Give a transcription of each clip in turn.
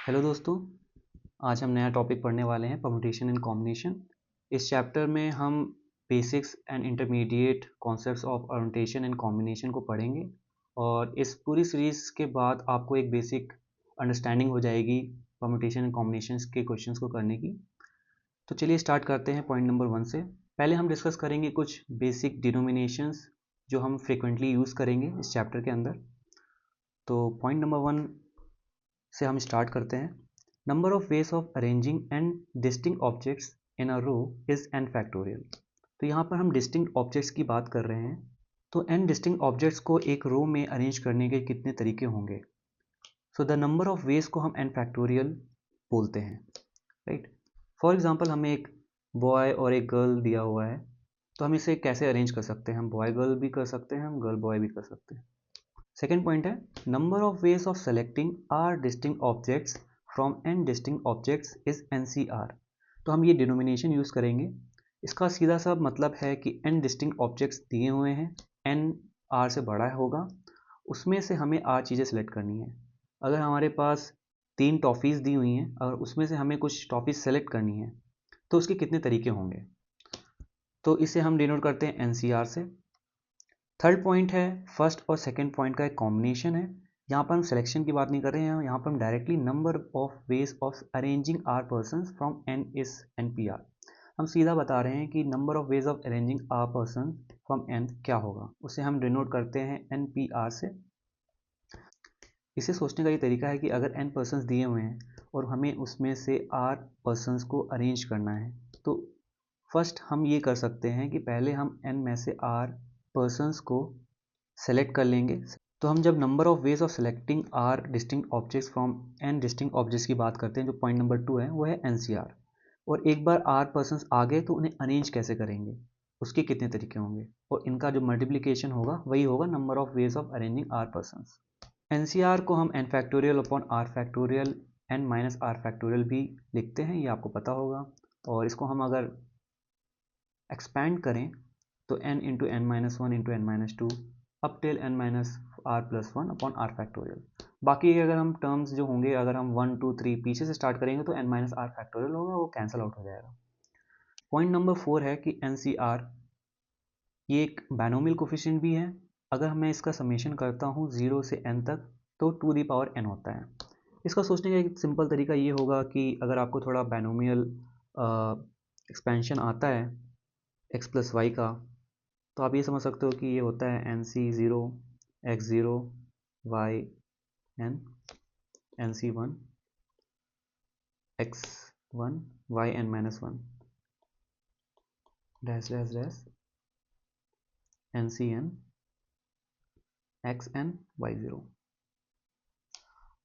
Hello दोस्तों, आज हम नया टॉपिक पढ़ने वाले हैं परम्यूटेशन एंड कॉम्बिनेशन। इस चैप्टर में हम basics and intermediate concepts of permutation and combination को पढ़ेंगे और इस पूरी सीरीज़ के बाद आपको एक बेसिक अंडरस्टैंडिंग हो जाएगी परम्यूटेशन एंड कॉम्बिनेशन के क्वेश्चंस को करने की। तो चलिए स्टार्ट करते हैं पॉइंट नंबर 1 से। पहले हम डिस्कस करेंगे कुछ बेसिक डिनोमिनेशंस जो हम फ्रिक्वेंटली यूज़ करेंगे इस चैप्टर के अंदर। तो पॉइंट नंबर 1 से हम स्टार्ट करते हैं। Number of ways of arranging and distinct objects in a row is n factorial. तो यहाँ पर हम डिस्टिंक्ट ऑब्जेक्ट्स की बात कर रहे हैं। तो एन डिस्टिंक्ट ऑब्जेक्ट्स को एक रो में अरेंज करने के कितने तरीके होंगे। So the number of veg को हम एन फैक्टोरियल बोलते हैं, राइट। फॉर एग्जाम्पल हमें एक बॉय और एक गर्ल दिया हुआ है, तो हम इसे कैसे अरेंज कर सकते हैं। हम बॉय गर्ल भी कर सकते हैं, हम गर्ल बॉय भी कर सकते हैं। सेकेंड पॉइंट है number of ways of selecting r distinct objects from n distinct objects is NCR। तो हम ये डिनोमिनेशन यूज़ करेंगे। इसका सीधा सा मतलब है कि n डिस्टिंक्ट ऑब्जेक्ट्स दिए हुए हैं, n r से बड़ा होगा, उसमें से हमें r चीज़ें सेलेक्ट करनी है। अगर हमारे पास 3 टॉफ़ीज़ दी हुई हैं और उसमें से हमें कुछ टॉफ़ीज़ सेलेक्ट करनी है, तो उसके कितने तरीके होंगे। तो इसे हम डिनोट करते हैं NCR से। थर्ड पॉइंट है फर्स्ट और सेकंड पॉइंट का एक कॉम्बिनेशन है। यहाँ पर हम सिलेक्शन की बात नहीं कर रहे हैं, यहाँ पर हम directly number of ways of arranging r persons from n is NPR। हम सीधा बता रहे हैं कि number of ways of arranging r person from n क्या होगा, उसे हम डिनोट करते हैं NPR से। इसे सोचने का ये तरीका है कि अगर n पर्सन्स दिए हुए हैं और हमें उसमें से r पर्सन्स को अरेंज करना है, तो फर्स्ट हम ये कर सकते हैं कि पहले हम n में से r पर्सन्स को सेलेक्ट कर लेंगे। तो हम जब number of ways of selecting r distinct objects from n distinct objects की बात करते हैं, जो पॉइंट नंबर 2 है वो है NCR। और एक बार आर पर्सन्स आ गए तो उन्हें अरेंज कैसे करेंगे, उसके कितने तरीके होंगे, और इनका जो मल्टीप्लिकेशन होगा वही होगा number of ways of arranging r persons. NCR को हम n factorial upon r factorial n minus r factorial भी लिखते हैं, ये आपको पता होगा। और इसको हम अगर एक्सपैंड करें तो n into n minus one into n minus two up till n minus r plus one upon r factorial. बाकी अगर हम टर्म्स जो होंगे, अगर हम 1 2 3 पीछे से स्टार्ट करेंगे तो n माइनस आर फैक्टोरियल होगा, वो कैंसिल आउट हो जाएगा। पॉइंट नंबर 4 है कि NCR ये एक बाइनोमियल कोफिशिएंट भी है। अगर मैं इसका समेशन करता हूँ 0 से n तक तो टू दी पावर n होता है। इसका सोचने का एक सिंपल तरीका ये होगा कि अगर आपको थोड़ा बाइनोमियल एक्सपेंशन आता है x प्लस वाई का, तो आप ये समझ सकते हो कि ये होता है NC0 x0 yn NC1 x1 yn minus one dash dash dash NCn xn y0।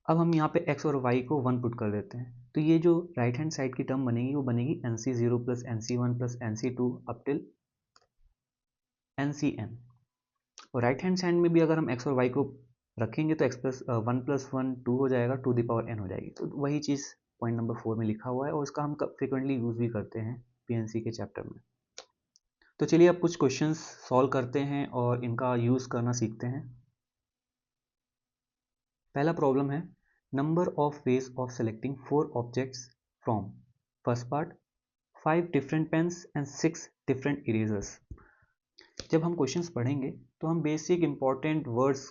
अब हम यहाँ पे x और y को 1 पुट कर देते हैं, तो ये जो राइट हैंड साइड की टर्म बनेगी वो बनेगी NC0 plus NC1 plus NC2 up till NCn। और राइट हैंड साइड में भी अगर हम x और y को रखेंगे तो x प्लस 1 प्लस 1 2 हो जाएगा, टू द पावर n हो जाएगी। तो वही चीज़ पॉइंट नंबर 4 में लिखा हुआ है और इसका हम फ्रिक्वेंटली यूज़ भी करते हैं PNC के चैप्टर में। तो चलिए अब कुछ क्वेश्चंस सॉल्व करते हैं और इनका यूज़ करना सीखते हैं। पहला प्रॉब्लम है number of ways of selecting 4 objects from. First part 5 different pens and 6 different erasers. जब हम क्वेश्चंस पढ़ेंगे तो हम बेसिक इंपॉर्टेंट वर्ड्स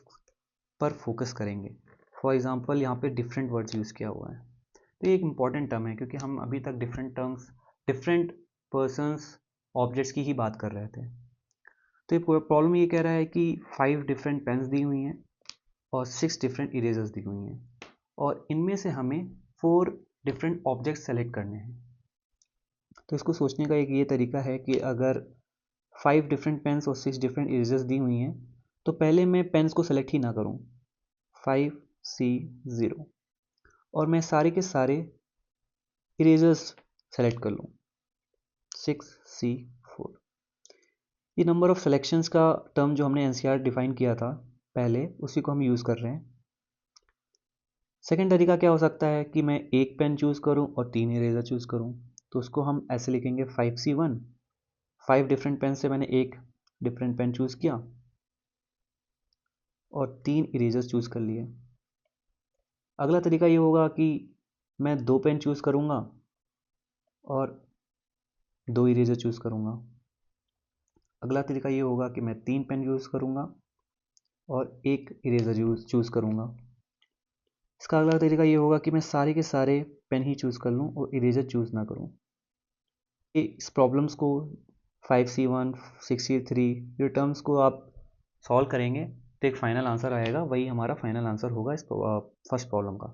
पर फोकस करेंगे। फॉर एग्जांपल यहाँ पे डिफरेंट वर्ड्स यूज़ किया हुआ है, तो ये एक इंपॉर्टेंट टर्म है क्योंकि हम अभी तक different terms, different persons, objects की ही बात कर रहे थे। तो ये प्रॉब्लम ये कह रहा है कि 5 डिफरेंट पेन्स दी हुई हैं और 6 डिफरेंट इरेजर्स दी हुई हैं और इनमें से हमें 4 डिफरेंट ऑब्जेक्ट्स सेलेक्ट करने हैं। तो इसको सोचने का एक ये तरीका है कि अगर 5 डिफरेंट पेन्स और 6 डिफरेंट इरेजर्स दी हुई हैं तो पहले मैं पेन्स को सेलेक्ट ही ना करूं, 5C0, और मैं सारे के सारे इरेजर्स सेलेक्ट कर लूं, 6C4। ये नंबर ऑफ सेलेक्शंस का टर्म जो हमने NCR डिफाइन किया था पहले, उसी को हम यूज़ कर रहे हैं। सेकेंड तरीका क्या हो सकता है कि मैं एक पेन चूज़ करूं और 3 इरेजर चूज़ करूं, तो उसको हम ऐसे लिखेंगे 5C1। 5 डिफरेंट पेन से मैंने एक डिफरेंट पेन चूज़ किया और 3 इरेजर्स चूज़ कर लिए। अगला तरीका ये होगा कि मैं 2 पेन चूज़ करूँगा और 2 इरेज़र चूज़ करूँगा। अगला तरीका ये होगा कि मैं 3 पेन यूज़ करूँगा और 1 इरेज़र चूज़ करूँगा। इसका अगला तरीका ये होगा कि मैं सारे के सारे पेन ही चूज़ कर लूँ और इरेज़र चूज़ ना करूँ। इस प्रॉब्लम्स को 5C1, 6C3 ये टर्म्स को आप सॉल्व करेंगे तो एक फाइनल आंसर आएगा, वही हमारा फाइनल आंसर होगा इस फर्स्ट प्रॉब्लम का।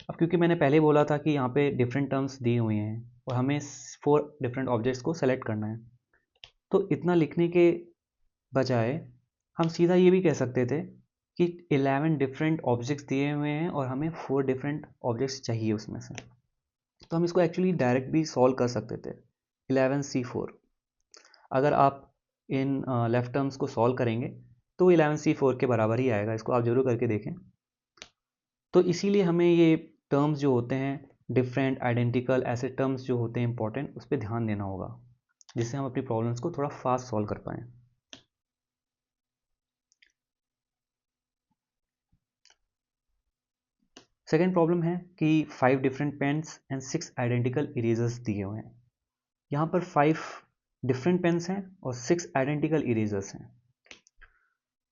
अब क्योंकि मैंने पहले बोला था कि यहाँ पे डिफरेंट टर्म्स दी हुई हैं और हमें 4 डिफरेंट ऑब्जेक्ट्स को सेलेक्ट करना है, तो इतना लिखने के बजाय हम सीधा ये भी कह सकते थे कि 11 डिफरेंट ऑब्जेक्ट्स दिए हुए हैं और हमें 4 डिफरेंट ऑब्जेक्ट्स चाहिए उसमें से, तो हम इसको एक्चुअली डायरेक्ट भी सॉल्व कर सकते थे। 11C4 अगर आप इन लेफ्ट टर्म्स को सॉल्व करेंगे तो 11C4 के बराबर ही आएगा, इसको आप जरूर करके देखें। तो इसीलिए हमें ये टर्म्स जो होते हैं डिफरेंट, आइडेंटिकल, ऐसे टर्म्स जो होते हैं इंपॉर्टेंट, उस पर ध्यान देना होगा जिससे हम अपनी प्रॉब्लम्स को थोड़ा फास्ट सॉल्व कर पाएँ। सेकेंड प्रॉब्लम है कि 5 different pens and 6 identical erasers दिए हुए हैं। यहाँ पर 5 डिफरेंट पेन्स हैं और 6 आइडेंटिकल इरेजर्स हैं।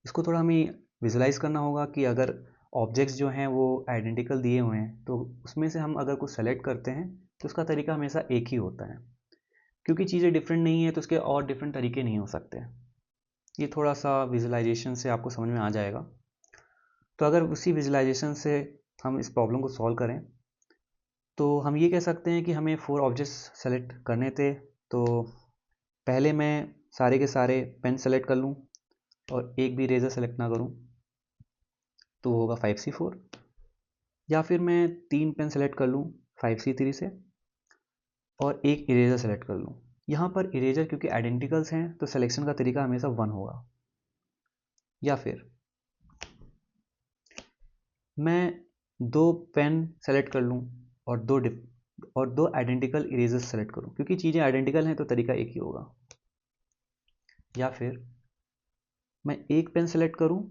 इसको थोड़ा हमें विजुलाइज करना होगा कि अगर ऑब्जेक्ट्स जो हैं वो आइडेंटिकल दिए हुए हैं तो उसमें से हम अगर कुछ सेलेक्ट करते हैं तो उसका तरीका हमेशा एक ही होता है। क्योंकि चीज़ें डिफरेंट नहीं है तो उसके और डिफरेंट तरीके नहीं हो सकते। ये थोड़ा सा विजुलाइजेशन से आपको समझ में आ जाएगा। तो अगर उसी विजुलाइजेशन से हम इस प्रॉब्लम को सॉल्व करें तो हम ये कह सकते हैं कि हमें 4 ऑब्जेक्ट्स सेलेक्ट करने थे। तो पहले मैं सारे के सारे पेन सेलेक्ट कर लूँ और एक भी इरेजर सेलेक्ट ना करूँ तो होगा 5C4, या फिर मैं 3 पेन सेलेक्ट कर लूँ 5C3 से और एक इरेजर सेलेक्ट कर लूँ। यहाँ पर इरेजर क्योंकि आइडेंटिकल्स हैं तो सिलेक्शन का तरीका हमेशा 1 होगा। या फिर मैं 2 पेन सेलेक्ट कर लूँ और दो आइडेंटिकल इरेजर्स सेलेक्ट करूँ, क्योंकि चीज़ें आइडेंटिकल हैं तो तरीका एक ही होगा। या फिर मैं एक पेन सेलेक्ट करूँ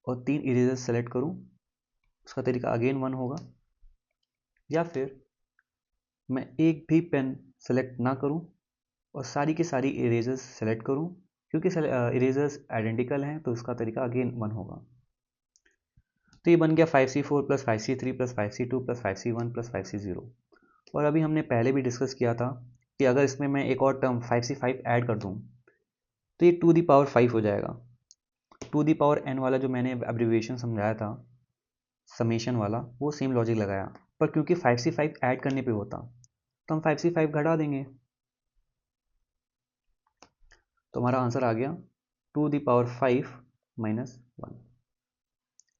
और 3 इरेजर्स सेलेक्ट करूँ, उसका तरीका अगेन 1 होगा। या फिर मैं एक भी पेन सेलेक्ट ना करूँ और सारी की सारी इरेजर्स सेलेक्ट करूँ, क्योंकि इरेजर्स आइडेंटिकल हैं तो उसका तरीका अगेन 1 होगा। तो ये बन गया 5C4 plus 5C3 plus 5C2 plus 5C1 plus 5C0। और अभी हमने पहले भी डिस्कस किया था कि अगर इसमें मैं एक और टर्म 5C5 ऐड कर दूँ तो ये 2 दी पावर 5 हो जाएगा। 2 दी पावर n वाला जो मैंने एब्रीविएशन समझाया था समेशन वाला, वो सेम लॉजिक लगाया, पर क्योंकि 5C5 ऐड करने पे होता तो हम 5C5 घटा देंगे, तो हमारा आंसर आ गया 2 दी पावर 5 माइनस 1।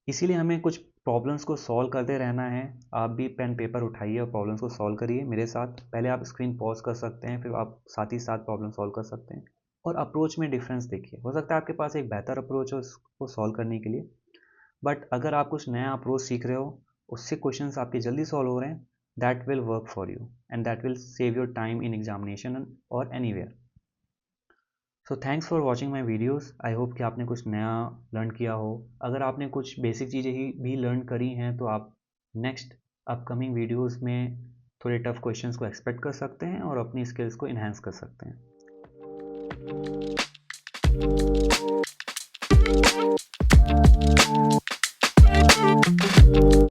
इसीलिए हमें कुछ प्रॉब्लम्स को सॉल्व करते रहना है। आप भी पेन पेपर उठाइए और प्रॉब्लम्स को सॉल्व करिए मेरे साथ। पहले आप स्क्रीन पॉज कर सकते हैं, फिर आप साथ ही साथ प्रॉब्लम सॉल्व कर सकते हैं और अप्रोच में डिफरेंस देखिए। हो सकता है आपके पास एक बेहतर अप्रोच हो उसको सॉल्व करने के लिए, बट अगर आप कुछ नया अप्रोच सीख रहे हो, उससे क्वेश्चंस आपके जल्दी सॉल्व हो रहे हैं, that will work for you and that will save your time in examination और anywhere. So thanks for watching my videos. I hope कि आपने कुछ नया लर्न किया हो। अगर आपने कुछ बेसिक चीज़ें ही भी लर्न करी हैं तो आप नेक्स्ट अपकमिंग वीडियोज़ में थोड़े टफ क्वेश्चंस को एक्सपेक्ट कर सकते हैं और अपनी स्किल्स को इन्हेंस कर सकते हैं।